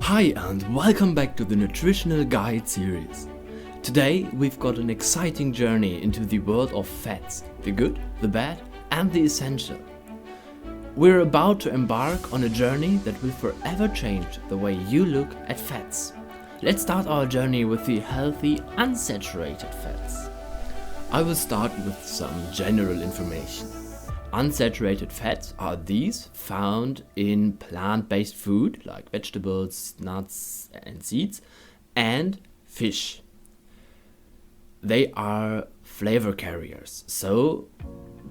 Hi and welcome back to the Nutritional Guide series. Today we've got an exciting journey into the world of fats, the good, the bad and the essential. We're about to embark on a journey that will forever change the way you look at fats. Let's start our journey with the healthy unsaturated fats. I will start with some general information. Unsaturated fats are these found in plant-based food like vegetables, nuts and seeds, and fish. They are flavor carriers, so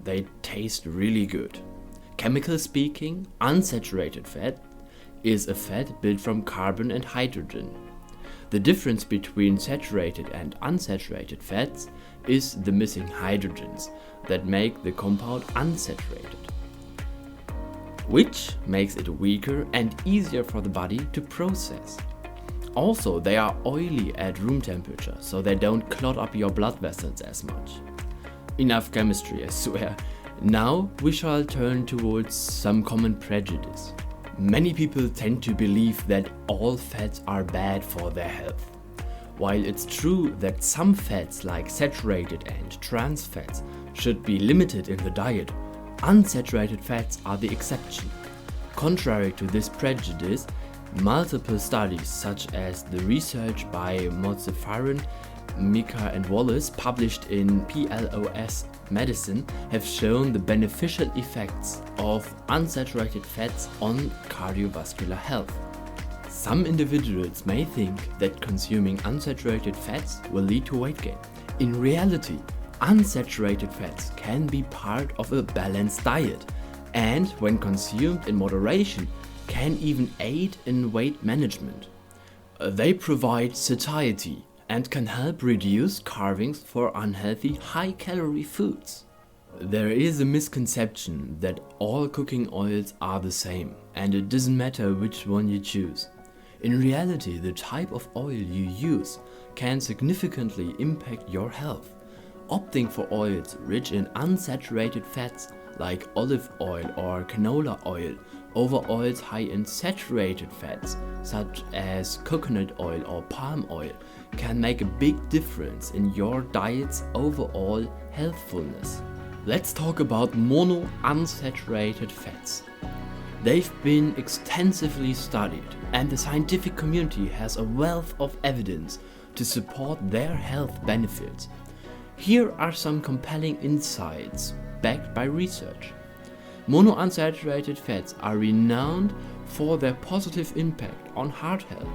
they taste really good. Chemical speaking, unsaturated fat is a fat built from carbon and hydrogen. The difference between saturated and unsaturated fats is the missing hydrogens that make the compound unsaturated, which makes it weaker and easier for the body to process. Also, they are oily at room temperature, so they don't clot up your blood vessels as much. Enough chemistry, I swear. Now we shall turn towards some common prejudice. Many people tend to believe that all fats are bad for their health. While it's true that some fats like saturated and trans fats should be limited in the diet, unsaturated fats are the exception. Contrary to this prejudice, multiple studies such as the research by Mozaffarian, Micha and Wallace published in PLoS Medicine have shown the beneficial effects of unsaturated fats on cardiovascular health. Some individuals may think that consuming unsaturated fats will lead to weight gain. In reality, unsaturated fats can be part of a balanced diet and, when consumed in moderation, can even aid in weight management. They provide satiety and can help reduce cravings for unhealthy high-calorie foods. There is a misconception that all cooking oils are the same and it doesn't matter which one you choose. In reality, the type of oil you use can significantly impact your health. Opting for oils rich in unsaturated fats like olive oil or canola oil over oils high in saturated fats such as coconut oil or palm oil can make a big difference in your diet's overall healthfulness. Let's talk about monounsaturated fats. They've been extensively studied and the scientific community has a wealth of evidence to support their health benefits. Here are some compelling insights backed by research. Monounsaturated fats are renowned for their positive impact on heart health.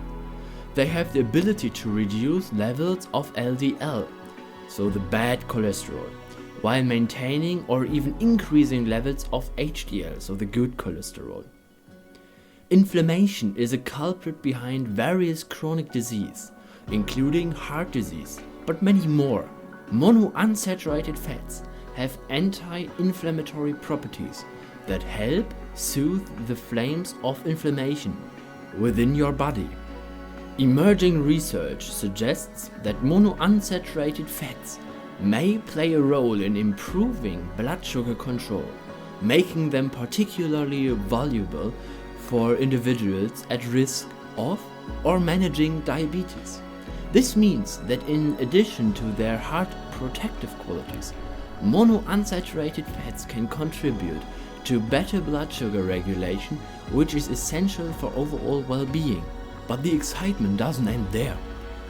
They have the ability to reduce levels of LDL, so the bad cholesterol, while maintaining or even increasing levels of HDL, so the good cholesterol. Inflammation is a culprit behind various chronic disease, including heart disease, but many more. Monounsaturated fats have anti-inflammatory properties that help soothe the flames of inflammation within your body. Emerging research suggests that monounsaturated fats may play a role in improving blood sugar control, making them particularly valuable for individuals at risk of or managing diabetes. This means that in addition to their heart protective qualities, monounsaturated fats can contribute to better blood sugar regulation, which is essential for overall well-being. But the excitement doesn't end there.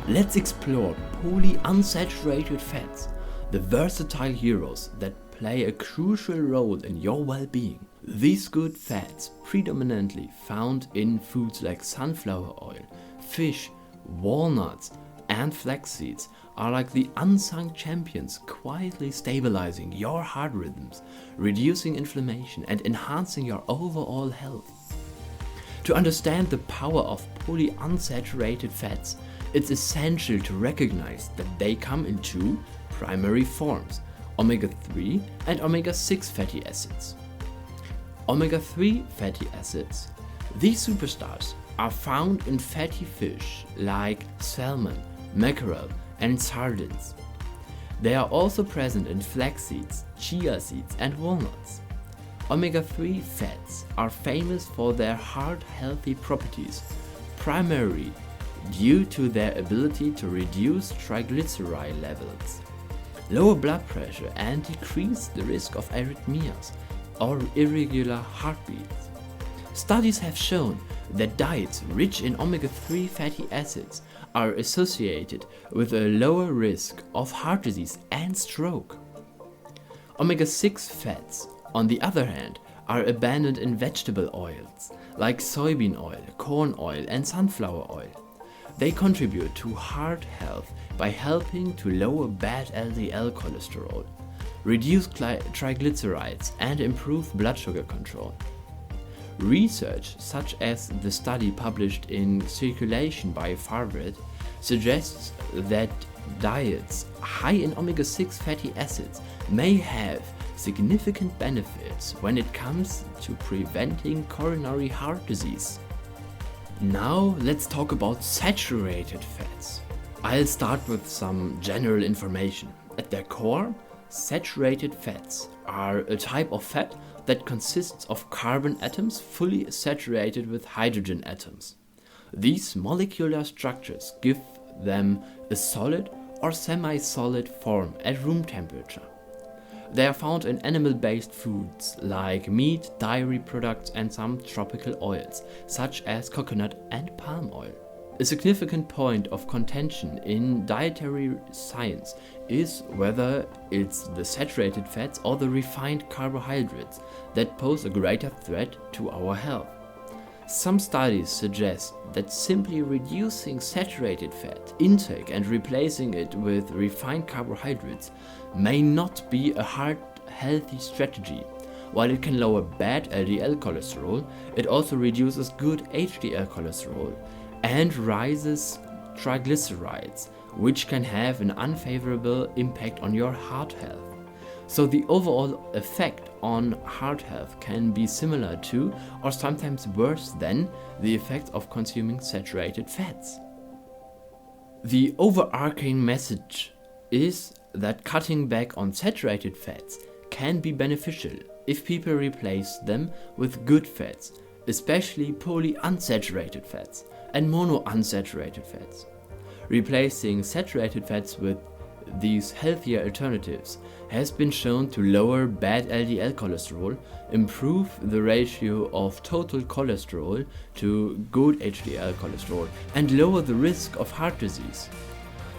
Let's explore polyunsaturated fats, the versatile heroes that play a crucial role in your well-being. These good fats, predominantly found in foods like sunflower oil, fish, walnuts, and flax seeds, are like the unsung champions, quietly stabilizing your heart rhythms, reducing inflammation, and enhancing your overall health. To understand the power of polyunsaturated fats, it's essential to recognize that they come in two primary forms: omega-3 and omega-6 fatty acids. Omega-3 fatty acids, these superstars, are found in fatty fish like salmon, mackerel, and sardines. They are also present in flax seeds, chia seeds, and walnuts. Omega-3 fats are famous for their heart-healthy properties, primarily due to their ability to reduce triglyceride levels, lower blood pressure, and decrease the risk of arrhythmias or irregular heartbeats. Studies have shown that diets rich in omega-3 fatty acids are associated with a lower risk of heart disease and stroke. Omega-6 fats, on the other hand, are abundant in vegetable oils like soybean oil, corn oil, and sunflower oil. They contribute to heart health by helping to lower bad LDL cholesterol, reduce triglycerides, and improve blood sugar control. Research, such as the study published in Circulation by Harvard, suggests that diets high in omega-6 fatty acids may have significant benefits when it comes to preventing coronary heart disease. Now let's talk about saturated fats. I'll start with some general information. At their core, saturated fats are a type of fat that consists of carbon atoms fully saturated with hydrogen atoms. These molecular structures give them a solid or semi-solid form at room temperature. They are found in animal-based foods like meat, dairy products, and some tropical oils, such as coconut and palm oil. A significant point of contention in dietary science is whether it's the saturated fats or the refined carbohydrates that pose a greater threat to our health. Some studies suggest that simply reducing saturated fat intake and replacing it with refined carbohydrates may not be a heart-healthy strategy. While it can lower bad LDL cholesterol, it also reduces good HDL cholesterol and rises triglycerides, which can have an unfavorable impact on your heart health. So the overall effect on heart health can be similar to, or sometimes worse than, the effects of consuming saturated fats. The overarching message is that cutting back on saturated fats can be beneficial if people replace them with good fats, especially polyunsaturated fats and monounsaturated fats. Replacing saturated fats with these healthier alternatives has been shown to lower bad LDL cholesterol, improve the ratio of total cholesterol to good HDL cholesterol, and lower the risk of heart disease.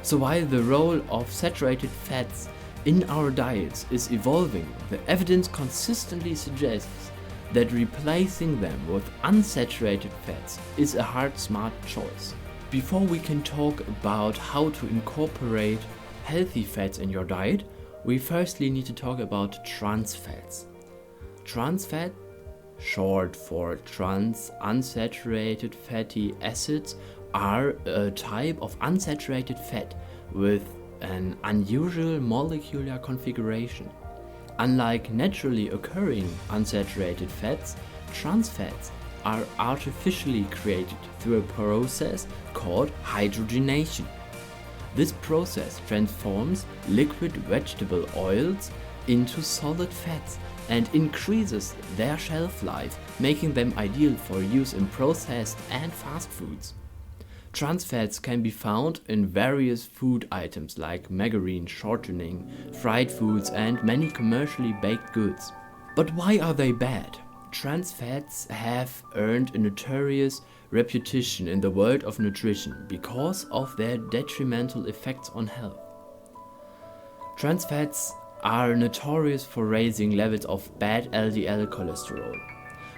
So while the role of saturated fats in our diets is evolving, the evidence consistently suggests that replacing them with unsaturated fats is a hard, smart choice. Before we can talk about how to incorporate healthy fats in your diet, we firstly need to talk about trans fats. Trans fat, short for trans unsaturated fatty acids, are a type of unsaturated fat with an unusual molecular configuration. Unlike naturally occurring unsaturated fats, trans fats are artificially created through a process called hydrogenation. This process transforms liquid vegetable oils into solid fats and increases their shelf life, making them ideal for use in processed and fast foods. Trans fats can be found in various food items like margarine, shortening, fried foods, and many commercially baked goods. But why are they bad? Trans fats have earned a notorious reputation in the world of nutrition because of their detrimental effects on health. Trans fats are notorious for raising levels of bad LDL cholesterol,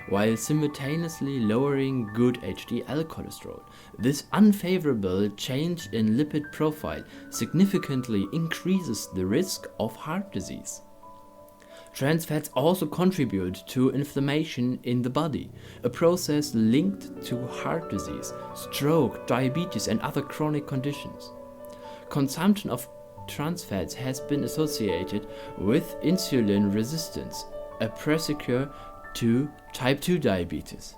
while simultaneously lowering good HDL cholesterol. This unfavorable change in lipid profile significantly increases the risk of heart disease. Trans fats also contribute to inflammation in the body, a process linked to heart disease, stroke, diabetes, and other chronic conditions. Consumption of trans fats has been associated with insulin resistance, a precursor to type 2 diabetes.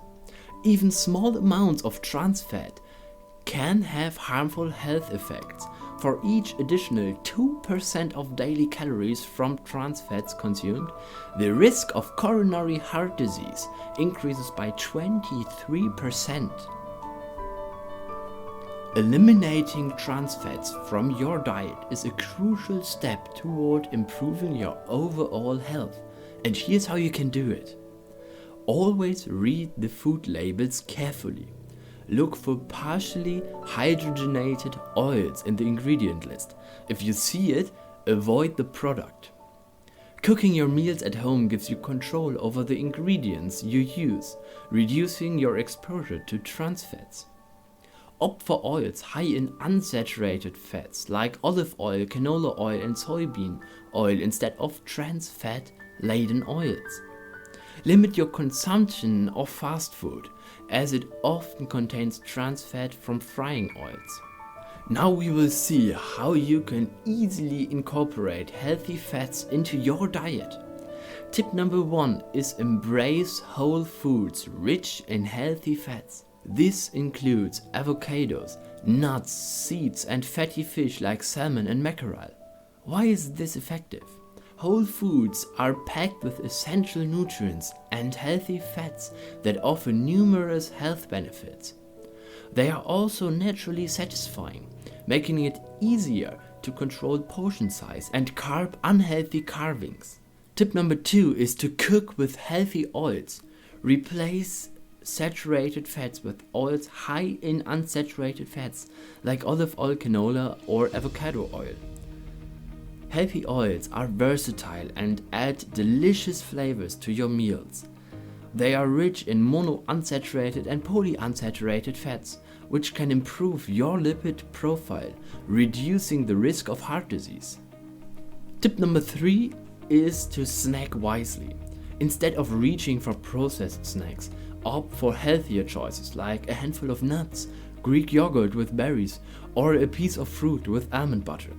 Even small amounts of trans fat can have harmful health effects. For each additional 2% of daily calories from trans fats consumed, the risk of coronary heart disease increases by 23%. Eliminating trans fats from your diet is a crucial step toward improving your overall health, and here's how you can do it. Always read the food labels carefully. Look for partially hydrogenated oils in the ingredient list. If you see it, avoid the product. Cooking your meals at home gives you control over the ingredients you use, reducing your exposure to trans fats. Opt for oils high in unsaturated fats like olive oil, canola oil and soybean oil instead of trans fat laden oils. Limit your consumption of fast food, as it often contains trans fat from frying oils. Now we will see how you can easily incorporate healthy fats into your diet. Tip number 1 is embrace whole foods rich in healthy fats. This includes avocados, nuts, seeds and fatty fish like salmon and mackerel. Why is this effective? Whole foods are packed with essential nutrients and healthy fats that offer numerous health benefits. They are also naturally satisfying, making it easier to control portion size and carb unhealthy carvings. Tip number 2 is to cook with healthy oils. Replace saturated fats with oils high in unsaturated fats like olive oil, canola or avocado oil. Healthy oils are versatile and add delicious flavors to your meals. They are rich in monounsaturated and polyunsaturated fats, which can improve your lipid profile, reducing the risk of heart disease. Tip number 3 is to snack wisely. Instead of reaching for processed snacks, opt for healthier choices like a handful of nuts, Greek yogurt with berries, or a piece of fruit with almond butter.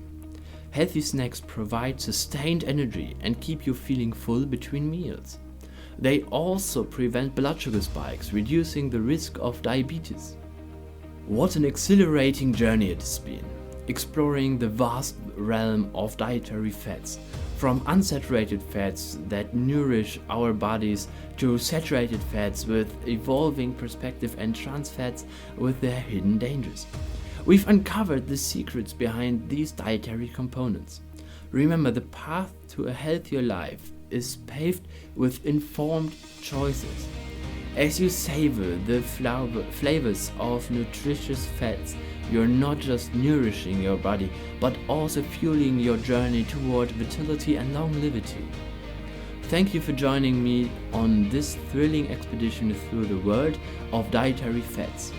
Healthy snacks provide sustained energy and keep you feeling full between meals. They also prevent blood sugar spikes, reducing the risk of diabetes. What an exhilarating journey it has been, exploring the vast realm of dietary fats, from unsaturated fats that nourish our bodies to saturated fats with evolving perspective and trans fats with their hidden dangers. We've uncovered the secrets behind these dietary components. Remember, the path to a healthier life is paved with informed choices. As you savor the flavors of nutritious fats, you're not just nourishing your body, but also fueling your journey toward vitality and longevity. Thank you for joining me on this thrilling expedition through the world of dietary fats.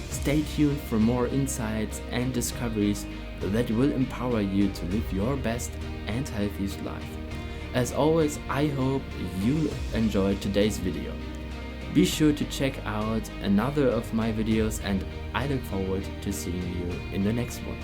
Stay tuned for more insights and discoveries that will empower you to live your best and healthiest life. As always, I hope you enjoyed today's video. Be sure to check out another of my videos, and I look forward to seeing you in the next one.